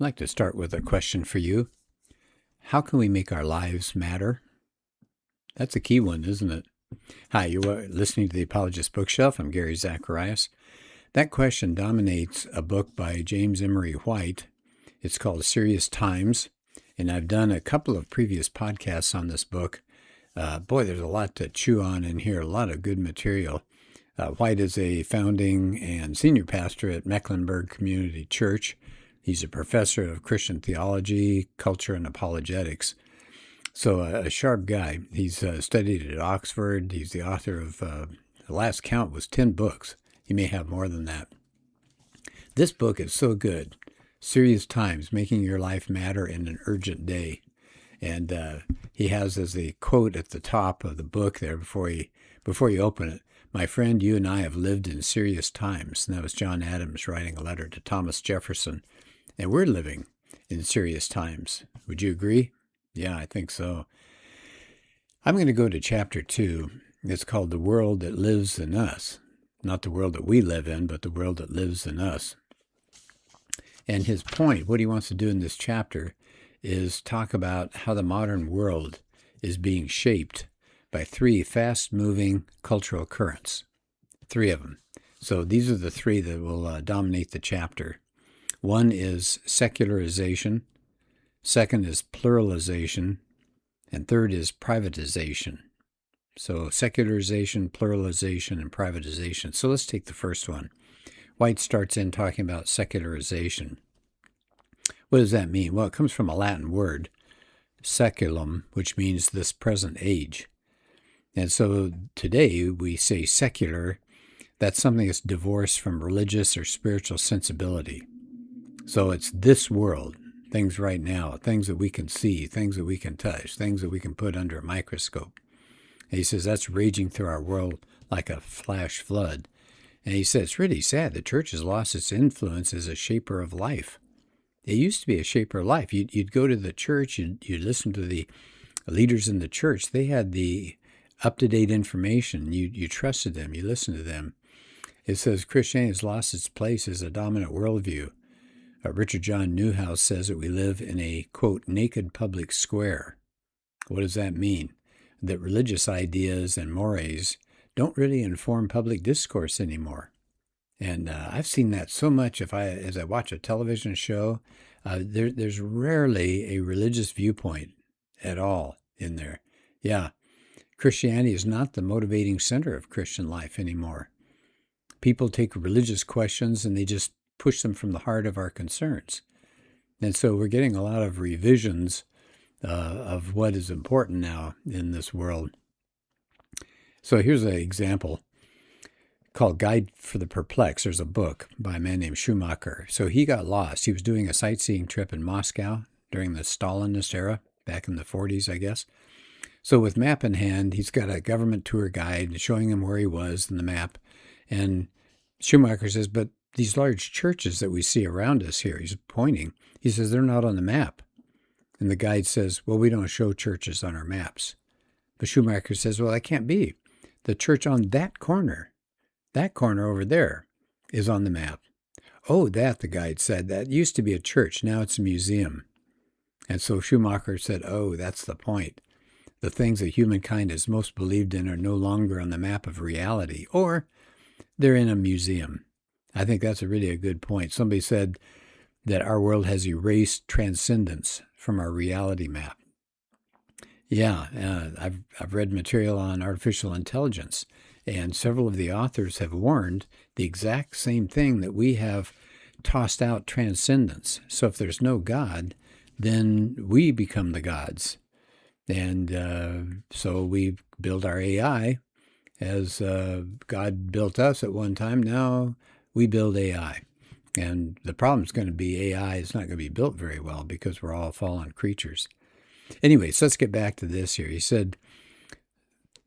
like to start with a question for you. How can we make our lives matter? That's a key one, isn't it? Hi, you are listening to the Apologist Bookshelf. I'm Gary Zacharias. That question dominates a book by James Emery White. It's called Serious Times, and I've done a couple of previous podcasts on this book. There's a lot to chew on in here, a lot of good material. White is a founding and senior pastor at Mecklenburg Community Church. He's a professor of Christian theology, culture, and apologetics. So a sharp guy. He's studied at Oxford. He's the author of, the last count was 10 books. He may have more than that. This book is so good. Serious Times, Making Your Life Matter in an Urgent Day. And he has as a quote at the top of the book there before you open it, "My friend, you and I have lived in serious times." And that was John Adams writing a letter to Thomas Jefferson. And we're living in serious times. Would you agree? Yeah, I think so. I'm going to go to chapter 2. It's called The World That Lives in Us. Not the world that we live in, but the world that lives in us. And his point, what he wants to do in this chapter, is talk about how the modern world is being shaped by 3 fast-moving cultural currents. 3 of them. So these are the 3 that will dominate the chapter. One is secularization. Second is pluralization. And third is privatization. So secularization, pluralization, and privatization. So let's take the first one. White starts in talking about secularization. What does that mean? Well, it comes from a Latin word, seculum, which means this present age. And so today we say secular. That's something that's divorced from religious or spiritual sensibility. So it's this world, things right now, things that we can see, things that we can touch, things that we can put under a microscope. And he says that's raging through our world like a flash flood. And he says it's really sad. The church has lost its influence as a shaper of life. It used to be a shaper of life. You'd go to the church, you'd listen to the leaders in the church. They had the up-to-date information. You trusted them. You listened to them. It says Christianity has lost its place as a dominant worldview. Richard John Newhouse says that we live in a, quote, naked public square. What does that mean? That religious ideas and mores don't really inform public discourse anymore. And I've seen that so much as I watch a television show. There's rarely a religious viewpoint at all in there. Yeah, Christianity is not the motivating center of Christian life anymore. People take religious questions and they just push them from the heart of our concerns. And so we're getting a lot of revisions of what is important now in this world. So here's an example called Guide for the Perplexed. There's a book by a man named Schumacher. So he got lost. He was doing a sightseeing trip in Moscow during the Stalinist era, back in the 40s, I guess. So with map in hand, he's got a government tour guide showing him where he was in the map. And Schumacher says, but these large churches that we see around us here, he's pointing, he says, they're not on the map. And the guide says, well, we don't show churches on our maps. But Schumacher says, well, that can't be. The church on that corner over there, is on the map. Oh, the guide said, that used to be a church. Now it's a museum. And so Schumacher said, oh, that's the point. The things that humankind has most believed in are no longer on the map of reality, or they're in a museum. I think that's really a good point. Somebody said that our world has erased transcendence from our reality map. Yeah, I've read material on artificial intelligence, and several of the authors have warned the exact same thing, that we have tossed out transcendence. So if there's no God, then we become the gods. And so we build our AI as God built us at one time. Now we build AI. And the problem is going to be AI is not going to be built very well because we're all fallen creatures. Anyways, let's get back to this here. He said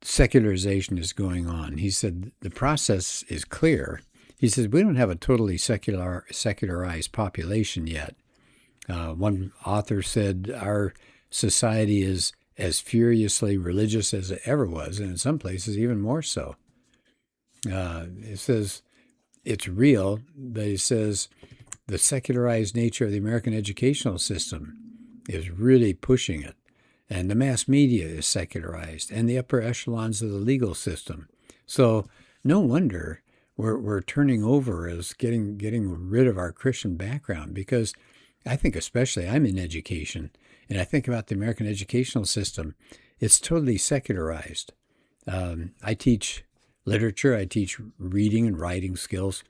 secularization is going on. He said the process is clear. He says we don't have a totally secularized population yet. One author said our society is as furiously religious as it ever was, and in some places even more so. It says it's real, but he says The secularized nature of the American educational system is really pushing it. And the mass media is secularized, and the upper echelons of the legal system. So no wonder we're turning over as getting rid of our Christian background, because I think especially I'm in education, and I think about the American educational system. It's totally secularized. I teach literature, I teach reading and writing skills,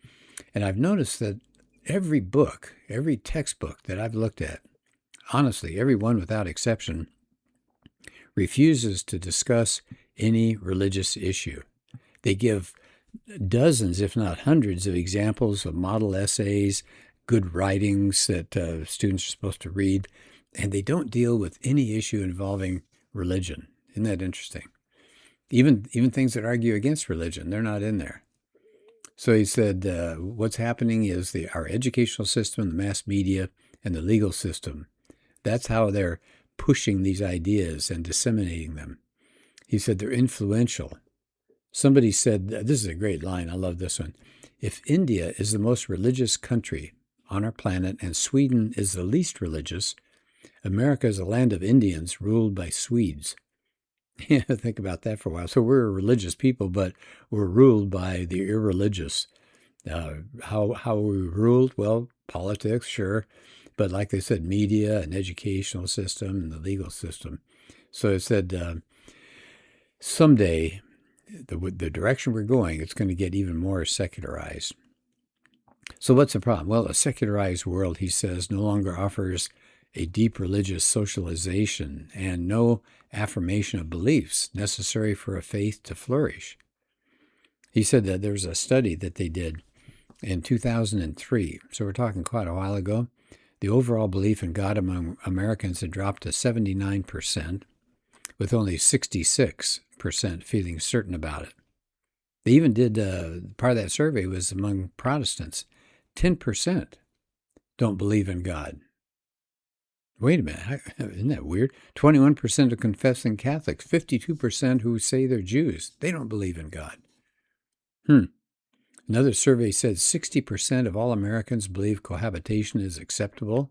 and I've noticed that every book, every textbook that I've looked at, honestly, every one without exception, refuses to discuss any religious issue. They give dozens, if not hundreds, of examples of model essays, good writings that students are supposed to read, and they don't deal with any issue involving religion. Isn't that interesting? Even things that argue against religion, they're not in there. So he said, what's happening is our educational system, the mass media, and the legal system, that's how they're pushing these ideas and disseminating them. He said they're influential. Somebody said, this is a great line, I love this one. If India is the most religious country on our planet and Sweden is the least religious, America is a land of Indians ruled by Swedes. Think about that for a while. So we're a religious people, but we're ruled by the irreligious. How are we ruled? Well, politics, sure. But like they said, media and educational system and the legal system. So it said someday the direction we're going, it's going to get even more secularized. So what's the problem? Well, a secularized world, he says, no longer offers a deep religious socialization and no affirmation of beliefs necessary for a faith to flourish. He said that there was a study that they did in 2003, so we're talking quite a while ago. The overall belief in God among Americans had dropped to 79%, with only 66% feeling certain about it. They even did, part of that survey was among Protestants. 10% don't believe in God. Wait a minute, isn't that weird? 21% of confessing Catholics, 52% who say they're Jews, they don't believe in God. Another survey said 60% of all Americans believe cohabitation is acceptable.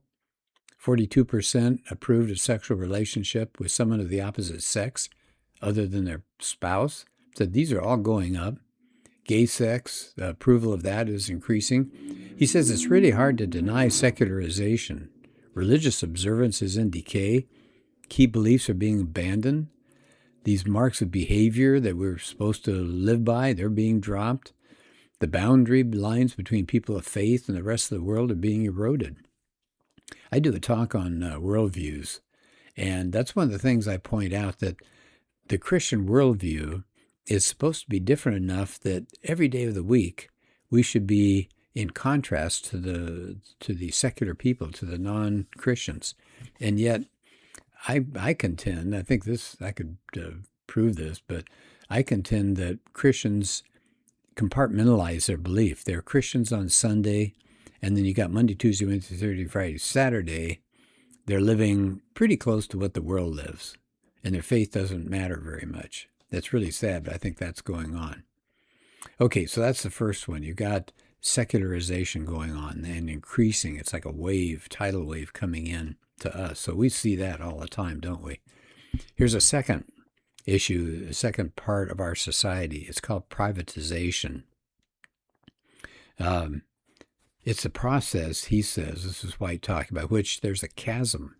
42% approved a sexual relationship with someone of the opposite sex other than their spouse. Said these are all going up. Gay sex, the approval of that is increasing. He says it's really hard to deny secularization. Religious observance is in decay. Key beliefs are being abandoned. These marks of behavior that we're supposed to live by, they're being dropped. The boundary lines between people of faith and the rest of the world are being eroded. I do a talk on worldviews, and that's one of the things I point out, that the Christian worldview is supposed to be different enough that every day of the week we should be in contrast to the secular people, to the non-Christians. And yet I contend, I think this, I could prove this, but I contend that Christians compartmentalize their belief. They're Christians on Sunday, and then you got Monday, Tuesday, Wednesday, Thursday, Friday, Saturday. They're living pretty close to what the world lives, and their faith doesn't matter very much. That's really sad, but I think that's going on. Okay, so that's the first one. You got secularization going on and increasing. It's like a wave, tidal wave coming in to us. So we see that all the time, don't we? Here's a second issue, the second part of our society. It's called privatization. It's a process, he says, this is White talking about, which there's a chasm,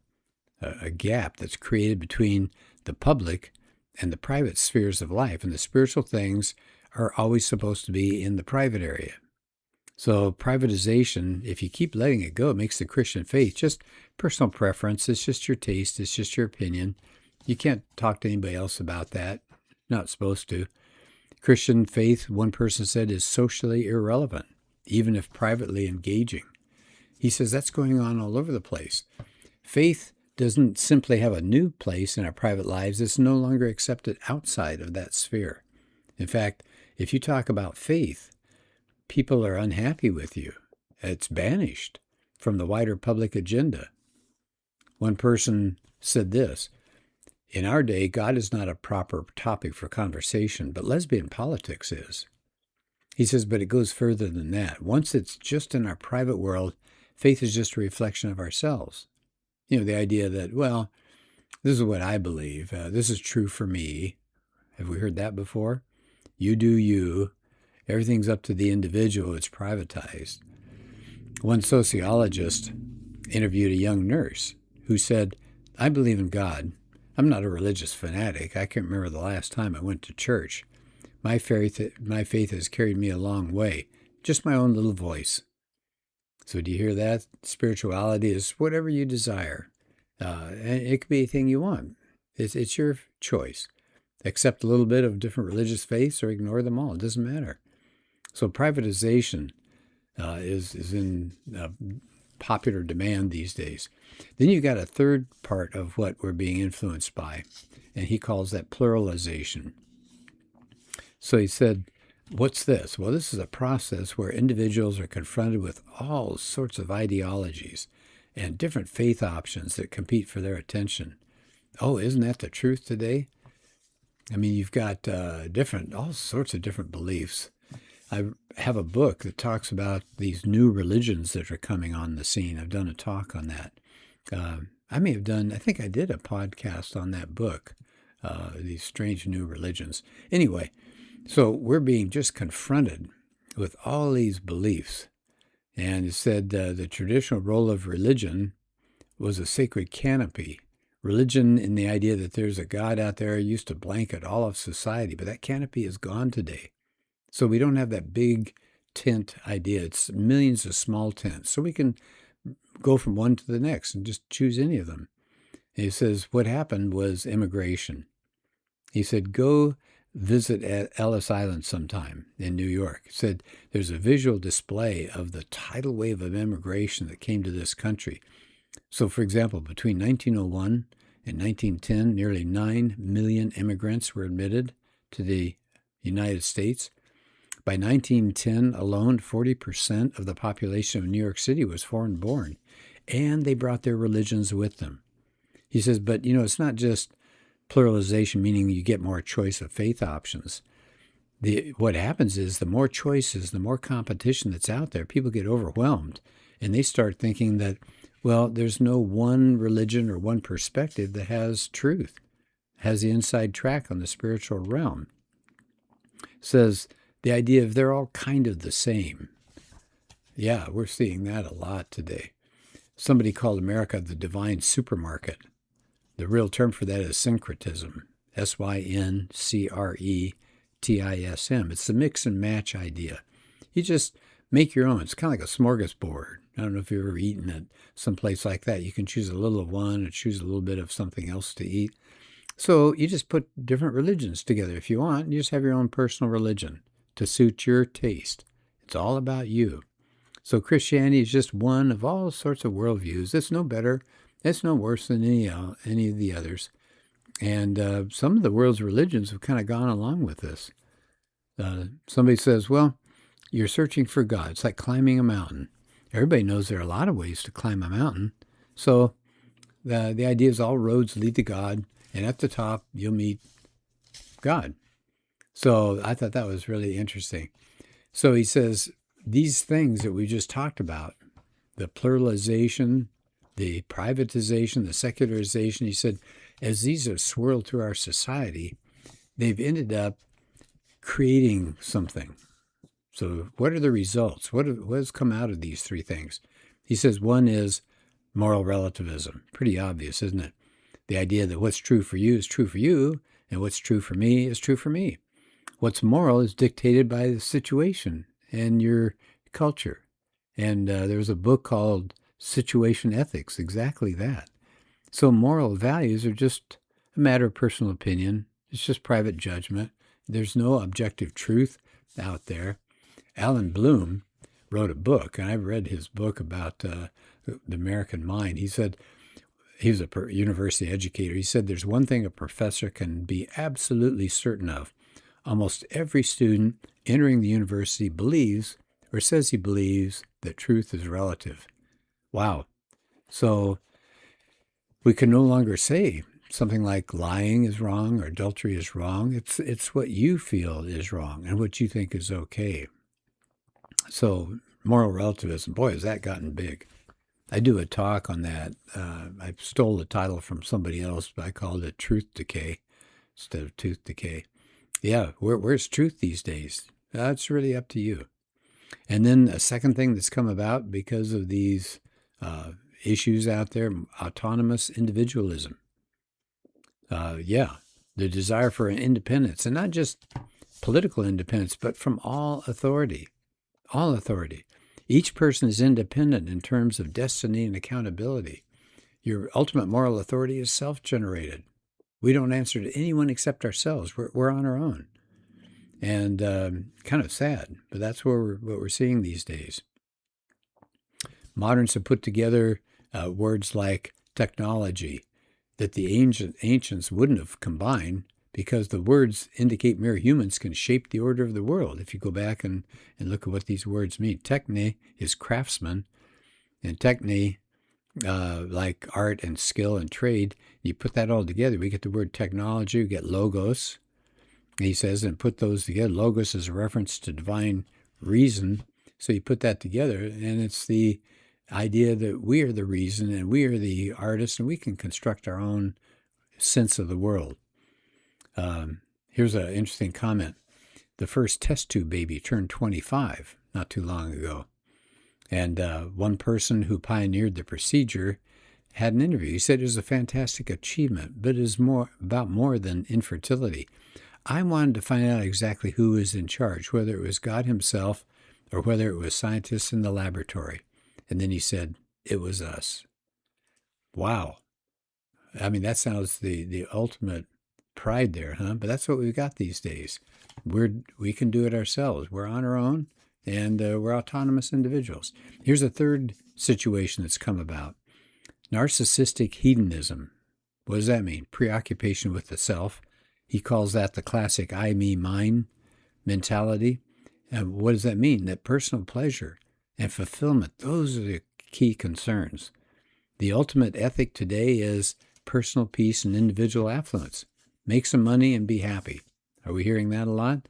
a gap that's created between the public and the private spheres of life. And the spiritual things are always supposed to be in the private area. So privatization, if you keep letting it go, it makes the Christian faith just personal preference. It's just your taste. It's just your opinion. You can't talk to anybody else about that. Not supposed to. Christian faith, one person said, is socially irrelevant, even if privately engaging. He says that's going on all over the place. Faith doesn't simply have a new place in our private lives. It's no longer accepted outside of that sphere. In fact, if you talk about faith, people are unhappy with you. It's banished from the wider public agenda. One person said this: in our day, God is not a proper topic for conversation, but lesbian politics is. He says, but it goes further than that. Once it's just in our private world, faith is just a reflection of ourselves. You know, the idea that, well, this is what I believe. This is true for me. Have we heard that before? You do you. Everything's up to the individual. It's privatized. One sociologist interviewed a young nurse who said, I believe in God. I'm not a religious fanatic. I can't remember the last time I went to church. My faith has carried me a long way. Just my own little voice. So do you hear that? Spirituality is whatever you desire. And it could be anything you want. It's your choice. Accept a little bit of different religious faiths or ignore them all. It doesn't matter. So privatization is in popular demand these days. Then you got a third part of what we're being influenced by, and he calls that pluralization. So he said, what's this? Well, this is a process where individuals are confronted with all sorts of ideologies and different faith options that compete for their attention. Oh, isn't that the truth today? I mean, you've got all sorts of different beliefs. I have a book that talks about these new religions that are coming on the scene. I've done a talk on that. I think I did a podcast on that book, these strange new religions. Anyway, so we're being just confronted with all these beliefs. And it said the traditional role of religion was a sacred canopy. Religion, in the idea that there's a God out there, used to blanket all of society, but that canopy is gone today. So we don't have that big tent idea. It's millions of small tents. So we can go from one to the next and just choose any of them. And he says what happened was immigration. He said, go visit at Ellis Island sometime in New York. He said there's a visual display of the tidal wave of immigration that came to this country. So, for example, between 1901 and 1910, nearly 9 million immigrants were admitted to the United States. By 1910 alone, 40% of the population of New York City was foreign-born, and they brought their religions with them. He says, but, it's not just pluralization, meaning you get more choice of faith options. What happens is the more choices, the more competition that's out there, people get overwhelmed, and they start thinking that, well, there's no one religion or one perspective that has truth, has the inside track on the spiritual realm. Says the idea of they're all kind of the same. Yeah, we're seeing that a lot today. Somebody called America the divine supermarket. The real term for that is syncretism, syncretism. It's the mix and match idea. You just make your own. It's kind of like a smorgasbord. I don't know if you've ever eaten at some place like that. You can choose a little of one and choose a little bit of something else to eat. So you just put different religions together if you want. You just have your own personal religion to suit your taste. It's all about you. So Christianity is just one of all sorts of worldviews. It's no better. It's no worse than any of the others. And some of the world's religions have kind of gone along with this. Somebody says, well, you're searching for God. It's like climbing a mountain. Everybody knows there are a lot of ways to climb a mountain. So the idea is all roads lead to God, and at the top you'll meet God. So I thought that was really interesting. So he says these things that we just talked about, the pluralization, the privatization, the secularization, he said, as these have swirled through our society, they've ended up creating something. So what are the results? What has come out of these three things? He says one is moral relativism. Pretty obvious, isn't it? The idea that what's true for you is true for you, and what's true for me is true for me. What's moral is dictated by the situation and your culture. And there was a book called Situation Ethics, exactly that. So moral values are just a matter of personal opinion. It's just private judgment. There's no objective truth out there. Alan Bloom wrote a book, and I've read his book about the American mind. He said, he was a university educator. He said there's one thing a professor can be absolutely certain of. Almost every student entering the university believes or says he believes that truth is relative. Wow. So we can no longer say something like lying is wrong or adultery is wrong. It's what you feel is wrong and what you think is okay. So moral relativism, boy, has that gotten big. I do a talk on that. I stole the title from somebody else, but I called it Truth Decay instead of Tooth Decay. Yeah, where's truth these days? It's really up to you. And then a second thing that's come about because of these uh, issues out there, autonomous individualism. Yeah, the desire for independence, and not just political independence, but from all authority. All authority. Each person is independent in terms of destiny and accountability. Your ultimate moral authority is self-generated. We don't answer to anyone except ourselves. We're on our own. And kind of sad, but that's what we're seeing these days. Moderns have put together words like technology that the ancients wouldn't have combined because the words indicate mere humans can shape the order of the world. If you go back and look at what these words mean, techne is craftsman, and techne, like art and skill and trade, you put that all together, we get the word technology, we get logos. He says, and put those together. Logos is a reference to divine reason. So you put that together, and it's the idea that we are the reason and we are the artists, and we can construct our own sense of the world. Here's an interesting comment. The first test tube baby turned 25 not too long ago. And one person who pioneered the procedure had an interview. He said it was a fantastic achievement, but it is about more than infertility. I wanted to find out exactly who was in charge, whether it was God himself or whether it was scientists in the laboratory. And then he said, it was us. Wow. I mean, that sounds the ultimate pride there, huh? But that's what we've got these days. We can do it ourselves. We're on our own, and we're autonomous individuals. Here's a third situation that's come about. Narcissistic hedonism. What does that mean? Preoccupation with the self. He calls that the classic I, me, mine mentality. And what does that mean? That personal pleasure and fulfillment, those are the key concerns. The ultimate ethic today is personal peace and individual affluence. Make some money and be happy. Are we hearing that a lot?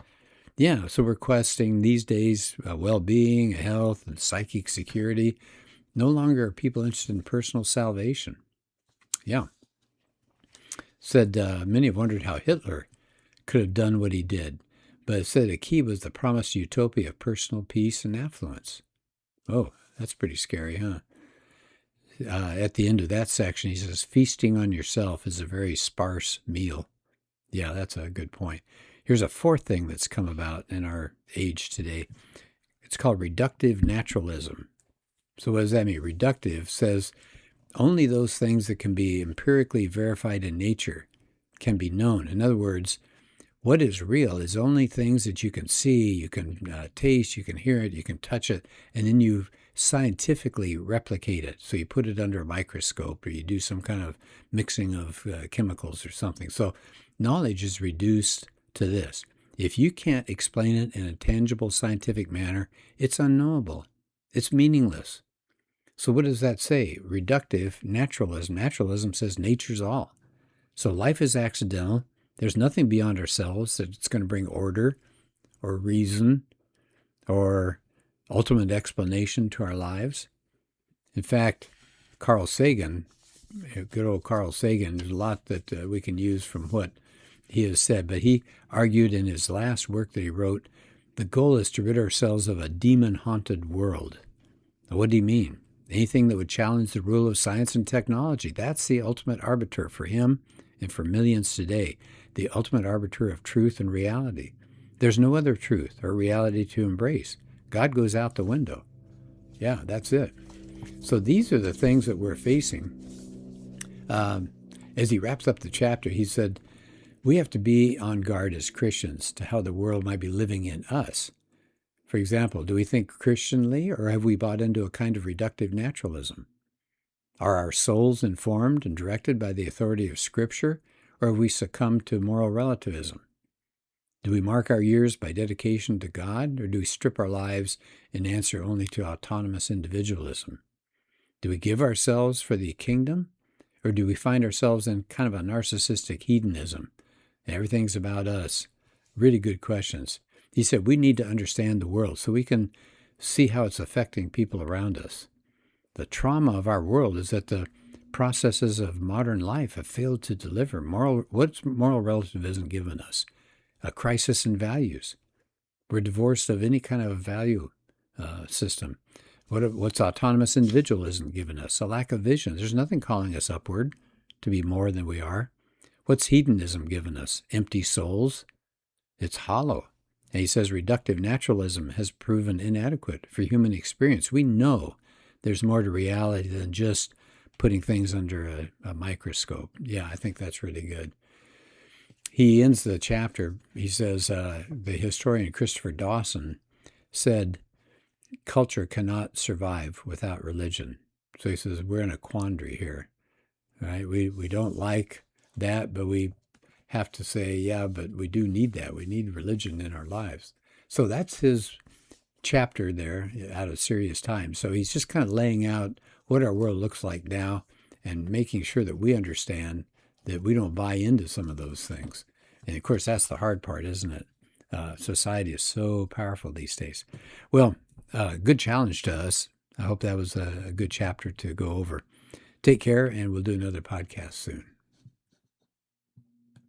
Yeah, so we're questing these days well-being, health, and psychic security. No longer are people interested in personal salvation. Yeah. Said many have wondered how Hitler could have done what he did, but it said the key was the promised utopia of personal peace and affluence. Oh, that's pretty scary, huh? At the end of that section, he says, feasting on yourself is a very sparse meal. Yeah, that's a good point. Here's a fourth thing that's come about in our age today. It's called reductive naturalism. So what does that mean? Reductive says only those things that can be empirically verified in nature can be known. In other words, what is real is only things that you can see, you can taste, you can hear it, you can touch it, and then you scientifically replicate it. So you put it under a microscope or you do some kind of mixing of chemicals or something. So knowledge is reduced to this. If you can't explain it in a tangible scientific manner, it's unknowable. It's meaningless. So what does that say? Reductive naturalism. Naturalism says nature's all. So life is accidental. There's nothing beyond ourselves that's going to bring order or reason or ultimate explanation to our lives. In fact, Carl Sagan, good old Carl Sagan, there's a lot that we can use from what he has said, but he argued in his last work that he wrote, the goal is to rid ourselves of a demon-haunted world. Now, what do you mean? Anything that would challenge the rule of science and technology. That's the ultimate arbiter for him and for millions today, the ultimate arbiter of truth and reality. There's no other truth or reality to embrace. God goes out the window. Yeah, that's it. So these are the things that we're facing. As he wraps up the chapter, he said, we have to be on guard as Christians to how the world might be living in us. For example, do we think Christianly, or have we bought into a kind of reductive naturalism? Are our souls informed and directed by the authority of Scripture, or have we succumbed to moral relativism? Do we mark our years by dedication to God, or do we strip our lives and answer only to autonomous individualism? Do we give ourselves for the kingdom, or do we find ourselves in kind of a narcissistic hedonism? Everything's about us. Really good questions. He said we need to understand the world so we can see how it's affecting people around us. The trauma of our world is that the processes of modern life have failed to deliver what's moral relativism given us? A crisis in values. We're divorced of any kind of value system. What's autonomous individualism given us? A lack of vision. There's nothing calling us upward to be more than we are. What's hedonism given us? Empty souls. It's hollow. And he says reductive naturalism has proven inadequate for human experience. We know there's more to reality than just putting things under a microscope. Yeah, I think that's really good. He ends the chapter, he says, the historian Christopher Dawson said, culture cannot survive without religion. So he says, we're in a quandary here, right? We don't like that, but we have to say, yeah, but we do need that. We need religion in our lives. So that's his chapter there out of Serious Times. So he's just kind of laying out what our world looks like now and making sure that we understand that we don't buy into some of those things. And of course, that's the hard part, isn't it? Society is so powerful these days. Well, good challenge to us. I hope that was a good chapter to go over. Take care, and we'll do another podcast soon.